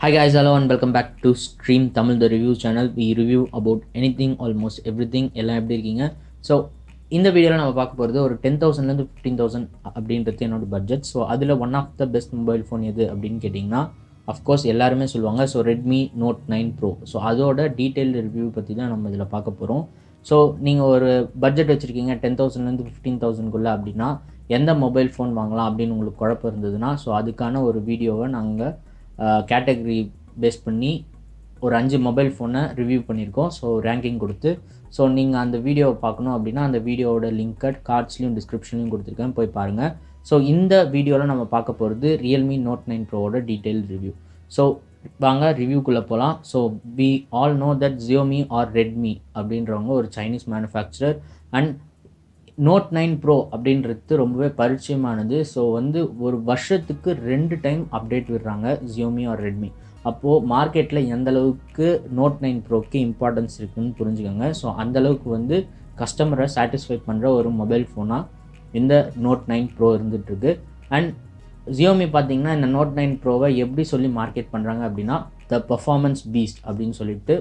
Hi guys, hello and welcome back to Stream Tamil the review channel. We review about anything, almost everything. எல்லாம் எப்படி இருக்கீங்க? So இந்த வீடியோவில் நம்ம பார்க்க போகிறது ஒரு 10,000லேருந்து 15,000 அப்படின்றது என்னோட பட்ஜெட். ஸோ அதில் one of the best mobile phone எது அப்படின்னு கேட்டிங்கன்னா அஃப்கோர்ஸ் எல்லாருமே சொல்லுவாங்க. So Redmi note 9 pro. So அதோட டீட்டெயில் ரிவ்யூ பற்றி தான் நம்ம இதில் பார்க்க போகிறோம். ஸோ நீங்கள் ஒரு பட்ஜெட் வச்சுருக்கீங்க 10,000லேருந்து 15,000குள்ளே அப்படின்னா எந்த மொபைல் ஃபோன் வாங்கலாம் அப்படின்னு உங்களுக்கு குழப்பம் இருந்ததுன்னா ஸோ அதுக்கான ஒரு வீடியோவை நாங்கள் கேட்டகரி பேஸ் பண்ணி ஒரு 5 மொபைல் ஃபோனை ரிவ்யூ பண்ணியிருக்கோம். ஸோ ரேங்கிங் கொடுத்து ஸோ நீங்கள் அந்த வீடியோவை பார்க்கணும் அப்படின்னா அந்த வீடியோவோட லிங்க்கை கார்ட்ஸ்லையும் டிஸ்கிரிப்ஷன்லையும் கொடுத்துருக்கேன், போய் பாருங்கள். ஸோ இந்த வீடியோவில் நம்ம பார்க்க போகிறது ரியல்மி நோட் 9 ப்ரோவோட டீட்டெயில் ரிவ்யூ. ஸோ வாங்க ரிவ்யூக்குள்ளே போகலாம். So we all know that Xiaomi or Redmi அப்படின்றவங்க ஒரு Chinese manufacturer and note 9 pro அப்படின்றது ரொம்பவே பரிச்சயமானது. ஸோ ஒரு வருஷத்துக்கு 2 டைம் அப்டேட் விடுறாங்க Xiaomi ஆர் ரெட்மி. அப்போது மார்க்கெட்டில் எந்த அளவுக்கு நோட் 9 ப்ரோக்கு இம்பார்ட்டன்ஸ் இருக்குதுன்னு புரிஞ்சுக்கோங்க. ஸோ அந்தளவுக்கு கஸ்டமரை சாட்டிஸ்ஃபை பண்ணுற ஒரு மொபைல் ஃபோனாக இந்த நோட் 9 ப்ரோ இருந்துகிட்ருக்கு. அண்ட் Xiaomi பார்த்திங்கன்னா இந்த நோட் 9 ப்ரோவை எப்படி சொல்லி மார்க்கெட் பண்ணுறாங்க அப்படின்னா த பர்ஃபார்மன்ஸ் பீஸ்ட் அப்படின்னு சொல்லிட்டு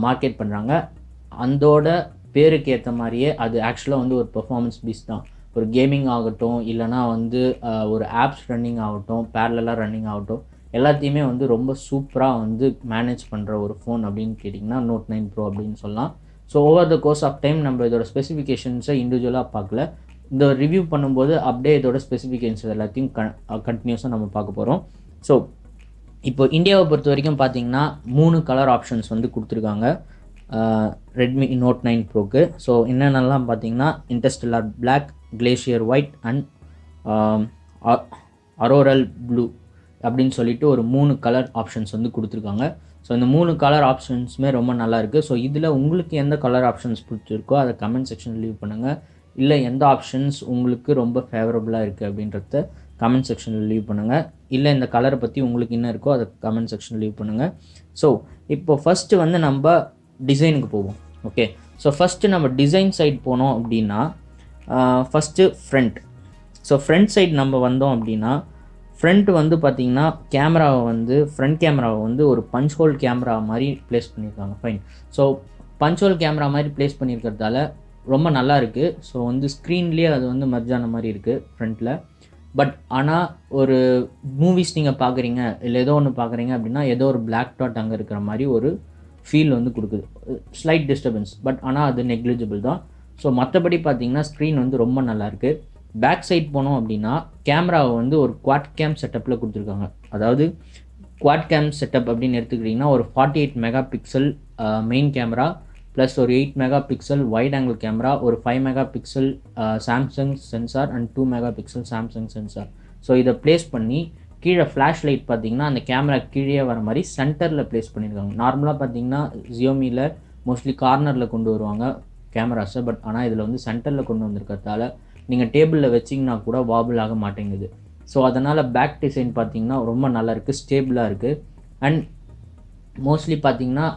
மார்க்கெட் பண்ணுறாங்க. அதோட பேருக்கு ஏற்ற மாதிரியே அது ஆக்சுவலாக ஒரு பெர்ஃபார்மன்ஸ் பீஸ் தான். ஒரு கேமிங் ஆகட்டும், இல்லைனா ஒரு ஆப்ஸ் ரன்னிங் ஆகட்டும், பேரலாக ரன்னிங் ஆகட்டும், எல்லாத்தையுமே ரொம்ப சூப்பராக மேனேஜ் பண்ணுற ஒரு ஃபோன் அப்படின்னு கேட்டிங்கன்னா நோட் 9 ப்ரோ அப்படின்னு சொல்லலாம். So over the course of time நம்ம இதோட ஸ்பெசிஃபிகேஷன்ஸை இண்டிவிஜுவலாக பார்க்கல. இந்த ரிவ்யூ பண்ணும்போது அப்படியே இதோட ஸ்பெசிஃபிகேஷன்ஸ் எல்லாத்தையும் கண்டினியூஸாக நம்ம பார்க்க போகிறோம். ஸோ இப்போ இந்தியாவை பொறுத்த வரைக்கும் பார்த்திங்கன்னா 3 கலர் ஆப்ஷன்ஸ் கொடுத்துருக்காங்க ரெட்மி நோட் 9 ப்ரோக்கு. ஸோ என்னென்னலாம் பார்த்தீங்கன்னா interstellar black, glacier white and auroral blue அப்படின்னு சொல்லிட்டு ஒரு 3 கலர் ஆப்ஷன்ஸ் கொடுத்துருக்காங்க. ஸோ இந்த 3 கலர் ஆப்ஷன்ஸுமே ரொம்ப நல்லாயிருக்கு. ஸோ இதில் உங்களுக்கு எந்த கலர் ஆப்ஷன்ஸ் பிடிச்சிருக்கோ அதை கமெண்ட் செக்ஷன் லீவ் பண்ணுங்கள். இல்லை எந்த ஆப்ஷன்ஸ் உங்களுக்கு ரொம்ப ஃபேவரபுளாக இருக்குது அப்படின்றத கமெண்ட் செக்ஷனில் லீவ் பண்ணுங்கள். இல்லை இந்த கலரை பற்றி உங்களுக்கு என்ன இருக்கோ அதை கமெண்ட் செக்ஷன் லீவ் பண்ணுங்கள். ஸோ இப்போ ஃபஸ்ட்டு நம்ம டிசைனுக்கு போவோம். ஓகே, ஸோ ஃபஸ்ட்டு நம்ம டிசைன் சைட் போனோம் அப்படின்னா first front. So front side நம்ம வந்தோம் அப்படின்னா ஃப்ரண்ட் பார்த்திங்கன்னா கேமராவை ஃப்ரண்ட் கேமராவை ஒரு பஞ்ச் ஹோல் கேமரா மாதிரி ப்ளேஸ் பண்ணியிருக்காங்க. Fine. So punch hole camera மாதிரி ப்ளேஸ் பண்ணியிருக்கிறதால ரொம்ப நல்லா இருக்குது. ஸோ ஸ்க்ரீன்லேயே அது மர்ஜான மாதிரி இருக்குது ஃப்ரண்ட்டில். பட் ஆனால் ஒரு மூவிஸ் நீங்கள் பார்க்குறீங்க, இல்லை ஏதோ ஒன்று பார்க்குறீங்க அப்படின்னா ஏதோ ஒரு பிளாக் டாட் அங்கே இருக்கிற மாதிரி ஒரு ஃபீல் கொடுக்குது. ஸ்லைட் டிஸ்டர்பன்ஸ், பட் ஆனால் அது நெக்லிஜிபிள் தான். ஸோ மற்றபடி பார்த்திங்கன்னா ஸ்க்ரீன் ரொம்ப நல்லாயிருக்கு. பேக் சைட் போனோம் அப்படின்னா கேமராவை ஒரு குவாட் கேம் செட்டப்பில் கொடுத்துருக்காங்க. அதாவது குவாட் கேம் செட்டப் அப்படின்னு எடுத்துக்கிட்டிங்கன்னா ஒரு 48 mega pixel main camera plus ஒரு 8 mega pixel wide angle camera, ஒரு 5 mega pixel Samsung sensor and 2 mega pixel Samsung sensor. So இதை ப்ளேஸ் பண்ணி கீழே ஃப்ளாஷ் லைட் பார்த்திங்கன்னா அந்த கேமரா கீழே வர மாதிரி சென்டரில் ப்ளேஸ் பண்ணியிருக்காங்க. நார்மலாக பார்த்திங்கன்னா Xiaomiயில் மோஸ்ட்லி கார்னரில் கொண்டு வருவாங்க கேமராஸை. பட் ஆனால் இதில் சென்டரில் கொண்டு வந்திருக்கிறதால நீங்கள் டேபிளில் வச்சிங்கன்னா கூட வாபிள் ஆக மாட்டேங்குது. ஸோ அதனால் பேக் டிசைன் பார்த்திங்கன்னா ரொம்ப நல்லாயிருக்கு, ஸ்டேபிளாக இருக்குது. அண்ட் மோஸ்ட்லி பார்த்திங்கன்னா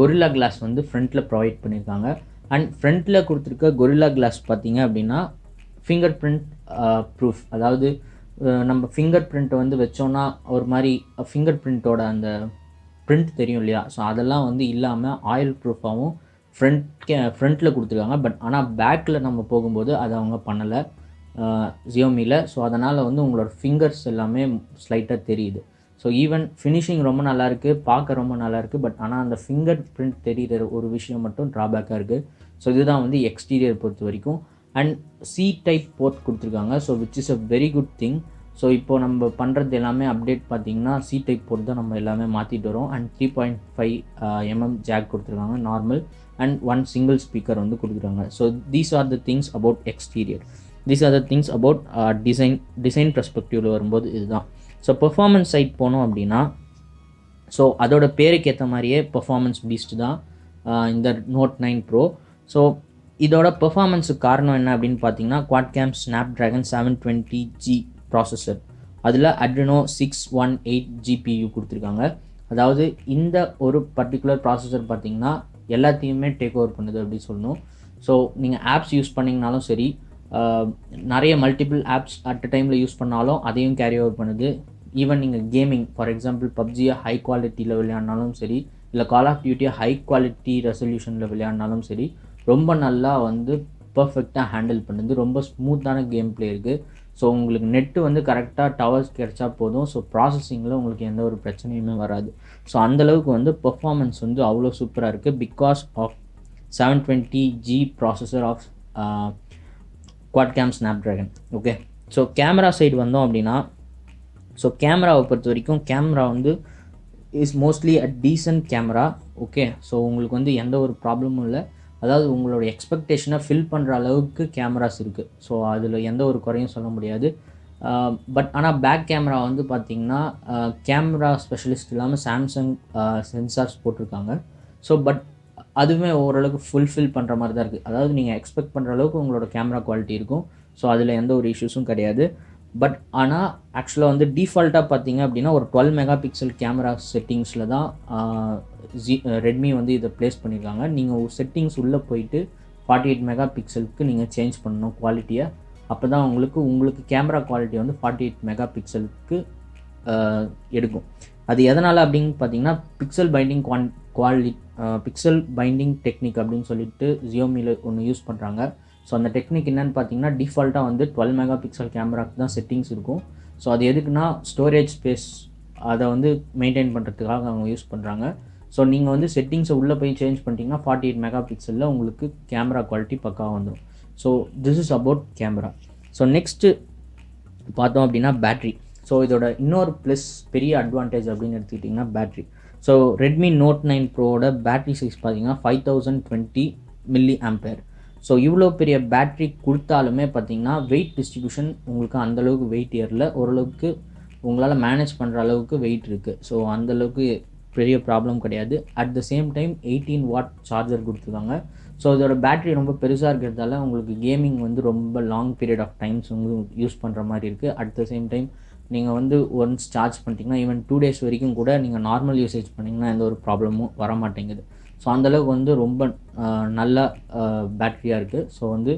கொரில்லா கிளாஸ் ஃப்ரண்ட்டில் ப்ரொவைட் பண்ணியிருக்காங்க. அண்ட் ஃப்ரண்ட்டில் கொடுத்துருக்க கொரில்லா கிளாஸ் பார்த்திங்க அப்படின்னா ஃபிங்கர் பிரிண்ட் ப்ரூஃப். அதாவது நம்ம ஃபிங்கர் பிரிண்ட்டை வச்சோன்னா ஒரு மாதிரி ஃபிங்கர் பிரிண்ட்டோட அந்த பிரிண்ட் தெரியும் இல்லையா, ஸோ அதெல்லாம் இல்லாமல் ஆயில் ப்ரூஃபாகவும் ஃப்ரண்ட்டில் கொடுத்துருக்காங்க. பட் ஆனால் பேக்கில் நம்ம போகும்போது அதை அவங்க பண்ணலை Xiaomiயில். ஸோ அதனால் உங்களோட ஃபிங்கர்ஸ் எல்லாமே ஸ்லைட்டாக தெரியுது. ஸோ ஈவன் ஃபினிஷிங் ரொம்ப நல்லாயிருக்கு, பார்க்க ரொம்ப நல்லாயிருக்கு. பட் ஆனால் அந்த ஃபிங்கர் பிரிண்ட் தெரிகிற ஒரு விஷயம் மட்டும் ட்ராபேக்காக இருக்குது. ஸோ இதுதான் எக்ஸ்டீரியர் பொறுத்த வரைக்கும். அண்ட் சி டைப் போர்ட் கொடுத்துருக்காங்க. So which is a very good thing. So இப்போது நம்ம பண்ணுறது எல்லாமே அப்டேட் பார்த்திங்கன்னா சி டைப் போர்ட் தான் நம்ம எல்லாமே மாற்றிட்டு வரோம். அண்ட் 3.5 mm ஜாக் கொடுத்துருக்காங்க நார்மல். அண்ட் 1 சிங்கிள் ஸ்பீக்கர் கொடுத்துருக்காங்க. So these are the things about exterior. These are the things about design பெர்ஸ்பெக்டிவில் வரும்போது இதுதான். ஸோ பெர்ஃபார்மன்ஸ் சைட் போனோம் அப்படின்னா ஸோ அதோட பேருக்கு ஏற்ற மாதிரியே பெர்ஃபார்மன்ஸ் பீஸ்ட் தான் இந்த நோட் 9 ப்ரோ. ஸோ இதோட பெர்ஃபார்மன்ஸுக்கு காரணம் என்ன அப்படின்னு பார்த்தீங்கன்னா quad game Snapdragon 720G processor, அதில் Adreno 618 GPU கொடுத்துருக்காங்க. அதாவது இந்த ஒரு பர்டிகுலர் ப்ராசஸர் பார்த்திங்கன்னா எல்லாத்தையுமே டேக் ஓவர் பண்ணுது அப்படின்னு சொல்லணும். ஸோ நீங்கள் ஆப்ஸ் யூஸ் பண்ணிங்கனாலும் சரி, நிறைய மல்டிபிள் ஆப்ஸ் அட் அ டைமில் யூஸ் பண்ணாலும் அதையும் கேரி ஓவர் பண்ணுது. ஈவன் நீங்கள் கேமிங் ஃபார் எக்ஸாம்பிள் பப்ஜியை ஹை குவாலிட்டியில் விளையாடினாலும் சரி, இல்லை கால் ஆஃப் டியூட்டியை ஹை குவாலிட்டி ரெசல்யூஷனில் விளையாடினாலும் சரி, ரொம்ப நல்லா வந்து பர்ஃபெக்டாக ஹேண்டில் பண்ணுது. ரொம்ப ஸ்மூத்தான கேம் பிளே இருக்குது. ஸோ உங்களுக்கு நெட்டு வந்து கரெக்டாக டவர்ஸ் கிடைச்சா போதும். ஸோ ப்ராசஸிங்கில் உங்களுக்கு எந்த ஒரு பிரச்சனையுமே வராது. ஸோ அந்தளவுக்கு வந்து பெர்ஃபார்மன்ஸ் வந்து அவ்வளோ சூப்பராக இருக்குது. Because of 720G processor of Qualcomm Snapdragon. Okay, so camera side வந்தோம் அப்படின்னா, ஸோ கேமராவை பொறுத்த வரைக்கும் கேமரா வந்து is mostly a decent camera. Okay, so உங்களுக்கு வந்து எந்த ஒரு ப்ராப்ளமும் இல்லை. அதாவது உங்களோட எக்ஸ்பெக்டேஷனை ஃபில் பண்ணுற அளவுக்கு கேமராஸ் இருக்குது. ஸோ அதில் எந்த ஒரு குறையும் சொல்ல முடியாது. பட் ஆனால் பேக் கேமரா வந்து பார்த்திங்கன்னா கேமரா ஸ்பெஷலிஸ்ட் இல்லாமல் சாம்சங் சென்சார்ஸ் போட்டிருக்காங்க. ஸோ பட் அதுவுமே ஓரளவுக்கு ஃபுல்ஃபில் பண்ணுற மாதிரி தான் இருக்குது. அதாவது நீங்கள் எக்ஸ்பெக்ட் பண்ணுற அளவுக்கு உங்களோட கேமரா குவாலிட்டி இருக்கும். ஸோ அதில் எந்த ஒரு இஷ்யூஸும் கிடையாது. பட் ஆனால் ஆக்சுவலாக வந்து டிஃபால்ட்டாக பார்த்தீங்க அப்படின்னா ஒரு 12 மெகா பிக்சல் கேமரா செட்டிங்ஸில் தான் ரெட்மி வந்து இதை ப்ளேஸ் பண்ணியிருக்காங்க. நீங்கள் செட்டிங்ஸ் உள்ளே போயிட்டு 48 மெகா பிக்சலுக்கு நீங்கள் சேஞ்ச் பண்ணணும் குவாலிட்டியை. அப்போ தான் உங்களுக்கு கேமரா குவாலிட்டி வந்து 48 மெகா பிக்சலுக்கு எடுக்கும். அது எதனால் அப்படின்னு பார்த்தீங்கன்னா pixel binding pixel binding technique அப்படின்னு சொல்லிட்டு ஜியோமியில் ஒன்று யூஸ் பண்ணுறாங்க. ஸோ அந்த டெக்னிக் என்னென்னு பார்த்தீங்கன்னா டிஃபால்ட்டாக வந்து 12 மெகா பிக்சல் கேமராக்கு தான் செட்டிங்ஸ் இருக்கும். ஸோ அது எதுக்குன்னா ஸ்டோரேஜ் ஸ்பேஸ் அதை வந்து மெயின்டைன் பண்ணுறதுக்காக அவங்க யூஸ் பண்ணுறாங்க. ஸோ நீங்கள் வந்து செட்டிங்ஸை உள்ளே போய் சேஞ்ச் பண்ணிட்டீங்கன்னா 48 மெகா பிக்சலில் உங்களுக்கு கேமரா குவாலிட்டி பக்காவாக வந்துடும். So this is about camera. So next பார்த்தோம் அப்படின்னா பேட்ரி. ஸோ இதோட இன்னொரு ப்ளஸ் பெரிய அட்வான்டேஜ் அப்படின்னு எடுத்துக்கிட்டிங்கன்னா பேட்ரி. ஸோ ரெட்மி நோட் 9 ப்ரோவோட பேட்ரி சைஸ் பார்த்தீங்கன்னா 5020 mAh. ஸோ இவ்வளோ பெரிய பேட்ரி கொடுத்தாலுமே பார்த்தீங்கன்னா வெயிட் டிஸ்ட்ரிபியூஷன் உங்களுக்கு அந்தளவுக்கு வெயிட் ஏறல. ஓரளவுக்கு உங்களால் மேனேஜ் பண்ணுற அளவுக்கு வெயிட் இருக்குது. ஸோ அந்தளவுக்கு பெரிய ப்ராப்ளம் கிடையாது. At the same time 18 watt charger கொடுத்துருக்காங்க. ஸோ இதோட பேட்ரி ரொம்ப பெருசாக இருக்கிறதால உங்களுக்கு கேமிங் வந்து ரொம்ப லாங் பீரியட் ஆஃப் டைம்ஸ் உங்களுக்கு யூஸ் பண்ணுற மாதிரி இருக்குது. அட் த சேம் டைம் நீங்கள் வந்து ஒன்ஸ் சார்ஜ் பண்ணிட்டீங்கன்னா ஈவன் 2 days வரைக்கும் கூட நீங்கள் நார்மல் யூசேஜ் பண்ணிங்கன்னா எந்த ஒரு ப்ராப்ளமும் வர மாட்டேங்குது. ஸோ அந்தளவுக்கு வந்து ரொம்ப நல்ல பேட்ரியாக இருக்குது. ஸோ வந்து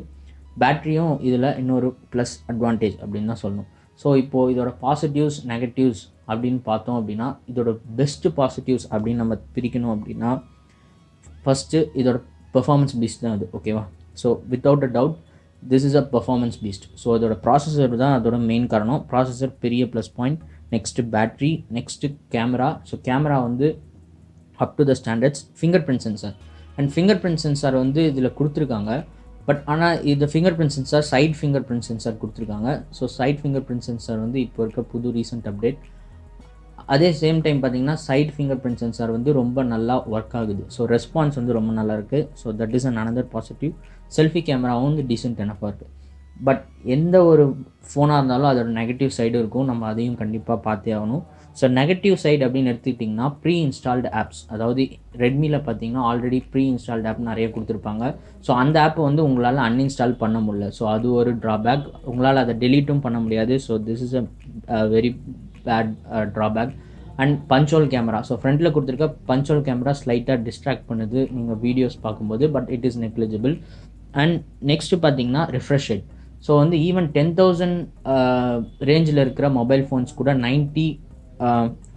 பேட்ரியும் இதில் இன்னொரு ப்ளஸ் அட்வான்டேஜ் அப்படின்னு தான் சொல்லணும். ஸோ இப்போது இதோட பாசிட்டிவ்ஸ் நெகட்டிவ்ஸ் அப்படின்னு பார்த்தோம் அப்படின்னா, இதோட பெஸ்ட்டு பாசிட்டிவ்ஸ் அப்படின்னு நம்ம பிரிக்கணும் அப்படின்னா, ஃபஸ்ட்டு இதோட பெர்ஃபார்மன்ஸ் பீஸ்ட் தான் அது. ஓகேவா? So without a doubt this is a performance beast. So அதோட ப்ராசஸர் தான் அதோட மெயின் காரணம். ப்ராசஸர் பெரிய plus point. Next battery, next camera. So camera வந்து up to the standards. Fingerprint sensor and fingerprint sensor வந்து இதில் கொடுத்துருக்காங்க. But ஆனால் இந்த fingerprint sensor side fingerprint sensor கொடுத்துருக்காங்க. So side fingerprint sensor வந்து இப்போ இருக்க புது ரீசெண்ட் அப்டேட். அதே சேம் டைம் பார்த்தீங்கன்னா சைட் ஃபிங்கர் பிரிண்ட் சென்சார் வந்து ரொம்ப நல்லா ஒர்க் ஆகுது. ஸோ ரெஸ்பான்ஸ் வந்து ரொம்ப நல்லா இருக்குது. So that is another positive. Selfie கேமராவும் வந்து டீசென்ட் எனஃபாக இருக்குது. பட் எந்த ஒரு ஃபோனாக இருந்தாலும் அதோட நெகட்டிவ் சைடு இருக்கும். நம்ம அதையும் கண்டிப்பாக பார்த்தே ஆகணும். ஸோ நெகட்டிவ் சைடு அப்படின்னு எடுத்துக்கிட்டிங்கன்னா ப்ரீ இன்ஸ்டால்டு ஆப்ஸ். அதாவது ரெட்மியில் பார்த்தீங்கன்னா ஆல்ரெடி ப்ரீ இன்ஸ்டால்டு ஆப் நிறைய கொடுத்துருப்பாங்க. ஸோ அந்த ஆப்பை வந்து உங்களால் அன்இன்ஸ்டால் பண்ண முடியல. ஸோ அது ஒரு ட்ராபேக். உங்களால் அதை டெலீட்டும் பண்ண முடியாது. So this is a very bad drawback. And punch hole camera. So ஃப்ரண்ட்டில் கொடுத்துருக்க பஞ்சுவல் கேமரா ஸ்லைட்டாக டிஸ்ட்ராக்ட் பண்ணுது நீங்கள் வீடியோஸ் பார்க்கும்போது. But it is negligible. And next பார்த்தீங்கன்னா ரிஃப்ரெஷ் ரேட். ஸோ வந்து ஈவன் 10,000 ரேஞ்சில் இருக்கிற மொபைல் ஃபோன்ஸ் கூட 90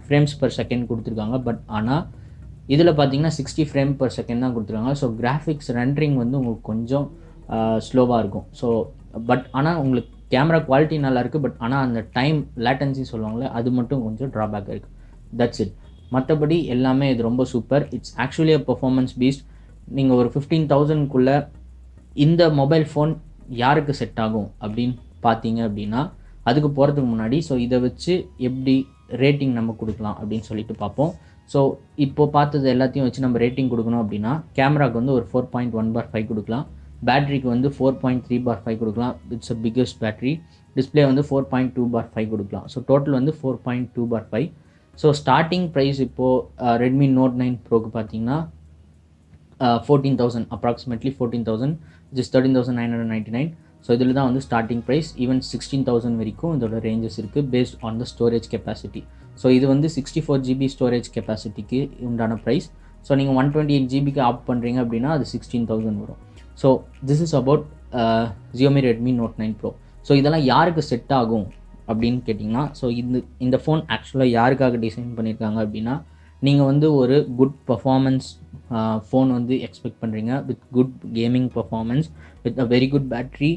ஃப்ரேம்ஸ் பர் செகண்ட் கொடுத்துருக்காங்க. பட் ஆனால் இதில் பார்த்தீங்கன்னா 60 ஃப்ரேம் பர் செகண்ட் தான் கொடுத்துருக்காங்க. ஸோ கிராஃபிக்ஸ் ரெண்டரிங் வந்து உங்களுக்கு கொஞ்சம் ஸ்லோவாக இருக்கும். ஸோ பட் ஆனால் உங்களுக்கு கேமரா குவாலிட்டி நல்லாயிருக்கு. பட் ஆனால் அந்த டைம் லேட்டன்சி சொல்லுவாங்களே அது மட்டும் கொஞ்சம் ட்ராபேக் இருக்குது. That's it. மற்றபடி எல்லாமே இது ரொம்ப super. It's actually a performance Beast. நீங்கள் ஒரு 15,000க்குள்ளே இந்த மொபைல் ஃபோன் யாருக்கு செட் ஆகும் அப்படின்னு பார்த்தீங்க அப்படின்னா அதுக்கு போகிறதுக்கு முன்னாடி ஸோ இதை வச்சு எப்படி ரேட்டிங் நம்ம கொடுக்கலாம் அப்படின்னு சொல்லிட்டு பார்ப்போம். ஸோ இப்போ பார்த்தது எல்லாத்தையும் வச்சு நம்ம ரேட்டிங் கொடுக்கணும் அப்படின்னா கேமராவுக்கு வந்து ஒரு 4.1/5 கொடுக்கலாம். பேட்டரிக்கு வந்து 4.3/5 கொடுக்கலாம். It's a biggest battery. Display வந்து 4.2/5 கொடுக்கலாம். ஸோ டோட்டல் வந்து 4.2/5. ஸோ ஸ்டார்டிங் ப்ரைஸ் இப்போது ரெட்மி நோட் 9 ப்ரோக்கு பார்த்தீங்கன்னா 14,000 அப்ராக்சிமேட்லி 14,000 இஸ் 13,999. ஸோ இதில் தான் வந்து ஸ்டார்டிங் ப்ரைஸ். ஈவன் 16,000 வரைக்கும் இதோட ரேஞ்சஸ் இருக்குது based on the storage capacity. So இது வந்து 64 GB ஸ்டோரேஜ் கெப்பாசிட்டிக்கு உண்டான ப்ரைஸ். ஸோ நீங்கள் 128 GB ஆப் பண்ணுறீங்க அப்படின்னா அது 16,000 வரும். So this is about Xiaomi Redmi Note 9 Pro. So இதெல்லாம் யாருக்கு செட் ஆகும் அப்படின்னு கேட்டிங்கன்னா, ஸோ இந்த ஃபோன் ஆக்சுவலாக யாருக்காக டிசைன் பண்ணியிருக்காங்க அப்படின்னா, நீங்கள் வந்து ஒரு குட் பர்ஃபார்மன்ஸ் ஃபோன் வந்து எக்ஸ்பெக்ட் பண்ணுறீங்க with good gaming performance, with a very good battery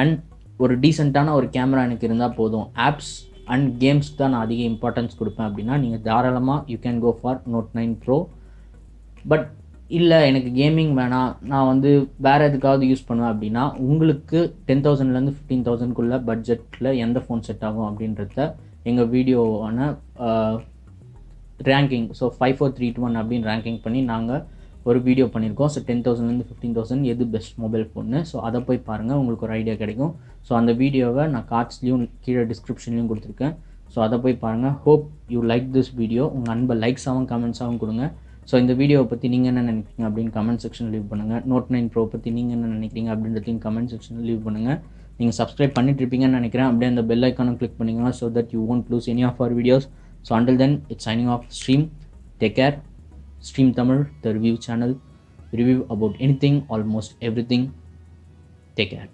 and ஒரு டீசெண்டான ஒரு கேமரா எனக்கு இருந்தால் போதும், ஆப்ஸ் அண்ட் கேம்ஸ் தான் நான் அதிக இம்பார்ட்டன்ஸ் கொடுப்பேன் அப்படின்னா, நீங்கள் தாராளமாக you can go for Note 9 Pro. But இல்லை எனக்கு கேமிங் வேணாம், நான் வந்து வேறு எதுக்காவது யூஸ் பண்ணுவேன் அப்படின்னா, உங்களுக்கு 10,000லேருந்து 15,000க்குள்ளே பட்ஜெட்டில் எந்த ஃபோன் செட் ஆகும் அப்படின்றத எங்கள் வீடியோவான ரேங்கிங், ஸோ 5 4 3 2 1 அப்படின்னு ரேங்கிங் பண்ணி நாங்கள் ஒரு வீடியோ பண்ணியிருக்கோம். ஸோ 10,000லேருந்து 15,000 எது பெஸ்ட் மொபைல் ஃபோன்னு, ஸோ அதை போய் பாருங்கள், உங்களுக்கு ஒரு ஐடியா கிடைக்கும். ஸோ அந்த வீடியோவை நான் கார்ட்ஸ்லேயும் கீழே டிஸ்கிரிப்ஷன்லேயும் கொடுத்துருக்கேன். ஸோ அதை போய் பாருங்கள். Hope you like this video. உங்கள் அன்பை லைக்ஸாகவும் கமெண்ட்ஸாகவும் கொடுங்க. ஸோ இந்த வீடியோவை பற்றி நீங்கள் என்ன நினைக்கிறீங்க அப்படின்னு கமெண்ட் செக்ஷன் லீவ் பண்ணுங்கள். Note 9 Pro பற்றி நீங்கள் என்ன நினைக்கிறீங்க அப்படின்றதையும் கமெண்ட் செக்ஷனில் லீவ் பண்ணுங்கள். நீங்கள் சப்ஸ்கிரைப் பண்ணிட்டுருப்பீங்கன்னு நினைக்கிறேன். அப்படியே அந்த பெல் ஐக்கானும் கிளிக் பண்ணிங்கன்னா so that you won't lose any of our videos. So until then, it's signing off Stream. Take care. Stream Tamil, the review channel. Review about anything, almost everything. Take care.